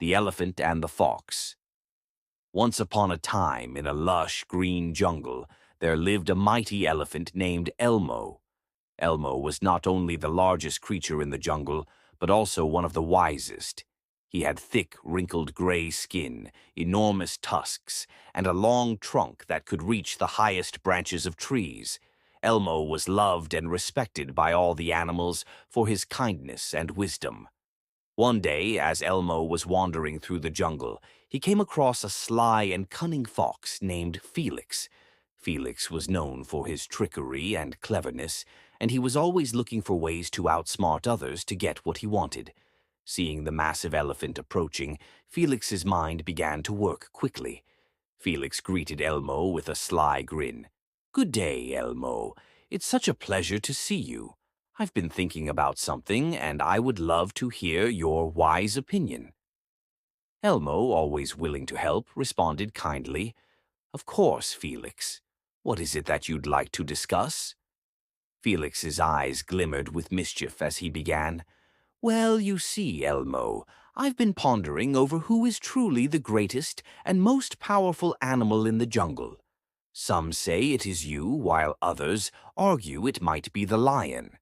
The Elephant and the Fox. Once upon a time, in a lush green jungle, there lived a mighty elephant named Elmo. Elmo was not only the largest creature in the jungle, but also one of the wisest. He had thick, wrinkled gray skin, enormous tusks, and a long trunk that could reach the highest branches of trees. Elmo was loved and respected by all the animals for his kindness and wisdom. One day, as Elmo was wandering through the jungle, he came across a sly and cunning fox named Felix. Felix was known for his trickery and cleverness, and he was always looking for ways to outsmart others to get what he wanted. Seeing the massive elephant approaching, Felix's mind began to work quickly. Felix greeted Elmo with a sly grin. "Good day, Elmo. It's such a pleasure to see you. I've been thinking about something, and I would love to hear your wise opinion." Elmo, always willing to help, responded kindly, "Of course, Felix. What is it that you'd like to discuss?" Felix's eyes glimmered with mischief as he began. "Well, you see, Elmo, I've been pondering over who is truly the greatest and most powerful animal in the jungle. Some say it is you, while others argue it might be the lion.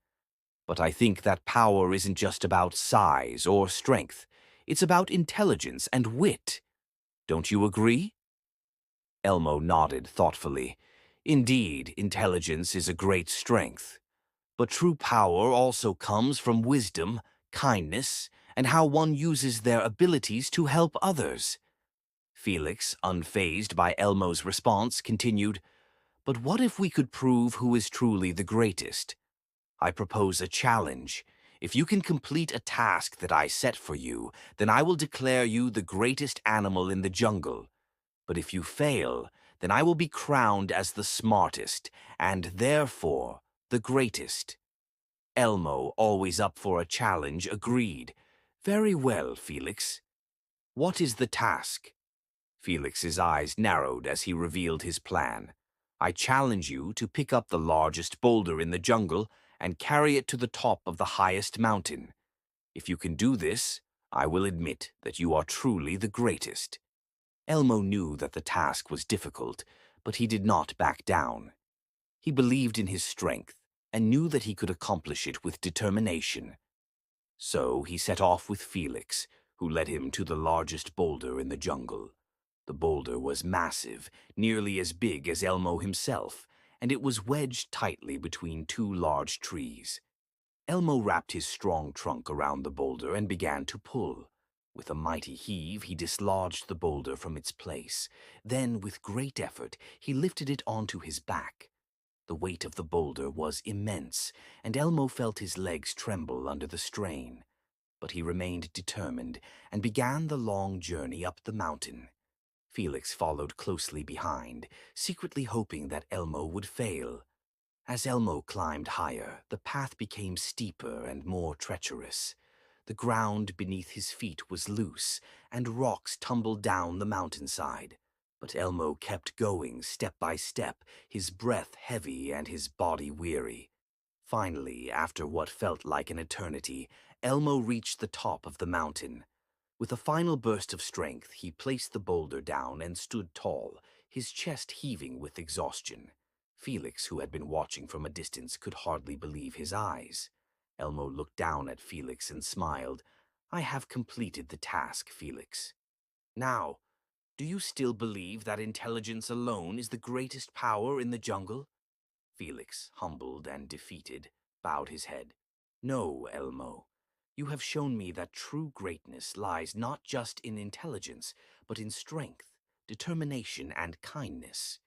But I think that power isn't just about size or strength. It's about intelligence and wit. Don't you agree?" Elmo nodded thoughtfully. "Indeed, intelligence is a great strength. But true power also comes from wisdom, kindness, and how one uses their abilities to help others." Felix, unfazed by Elmo's response, continued, "But what if we could prove who is truly the greatest? I propose a challenge. If you can complete a task that I set for you, then I will declare you the greatest animal in the jungle. But if you fail, then I will be crowned as the smartest, and therefore the greatest." Elmo, always up for a challenge, agreed. "Very well, Felix. What is the task?" Felix's eyes narrowed as he revealed his plan. "I challenge you to pick up the largest boulder in the jungle and carry it to the top of the highest mountain. If you can do this, I will admit that you are truly the greatest." Elmo knew that the task was difficult, but he did not back down. He believed in his strength and knew that he could accomplish it with determination. So he set off with Felix, who led him to the largest boulder in the jungle. The boulder was massive, nearly as big as Elmo himself, and it was wedged tightly between two large trees. Elmo wrapped his strong trunk around the boulder and began to pull. With a mighty heave, he dislodged the boulder from its place. Then, with great effort, he lifted it onto his back. The weight of the boulder was immense, and Elmo felt his legs tremble under the strain. But he remained determined and began the long journey up the mountain. Felix followed closely behind, secretly hoping that Elmo would fail. As Elmo climbed higher, the path became steeper and more treacherous. The ground beneath his feet was loose, and rocks tumbled down the mountainside. But Elmo kept going step by step, his breath heavy and his body weary. Finally, after what felt like an eternity, Elmo reached the top of the mountain. With a final burst of strength, he placed the boulder down and stood tall, his chest heaving with exhaustion. Felix, who had been watching from a distance, could hardly believe his eyes. Elmo looked down at Felix and smiled. "I have completed the task, Felix. Now, do you still believe that intelligence alone is the greatest power in the jungle?" Felix, humbled and defeated, bowed his head. "No, Elmo. You have shown me that true greatness lies not just in intelligence, but in strength, determination, and kindness.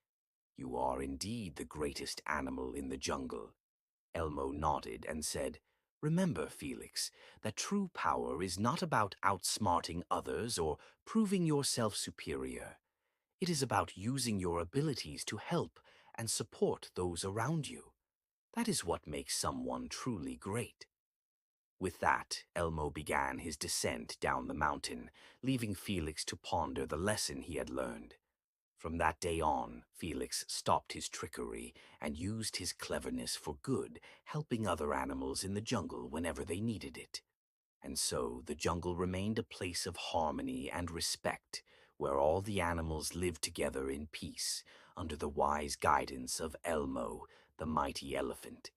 You are indeed the greatest animal in the jungle." Elmo nodded and said, "Remember, Felix, that true power is not about outsmarting others or proving yourself superior. It is about using your abilities to help and support those around you. That is what makes someone truly great." With that, Elmo began his descent down the mountain, leaving Felix to ponder the lesson he had learned. From that day on, Felix stopped his trickery and used his cleverness for good, helping other animals in the jungle whenever they needed it. And so the jungle remained a place of harmony and respect, where all the animals lived together in peace under the wise guidance of Elmo, the mighty elephant.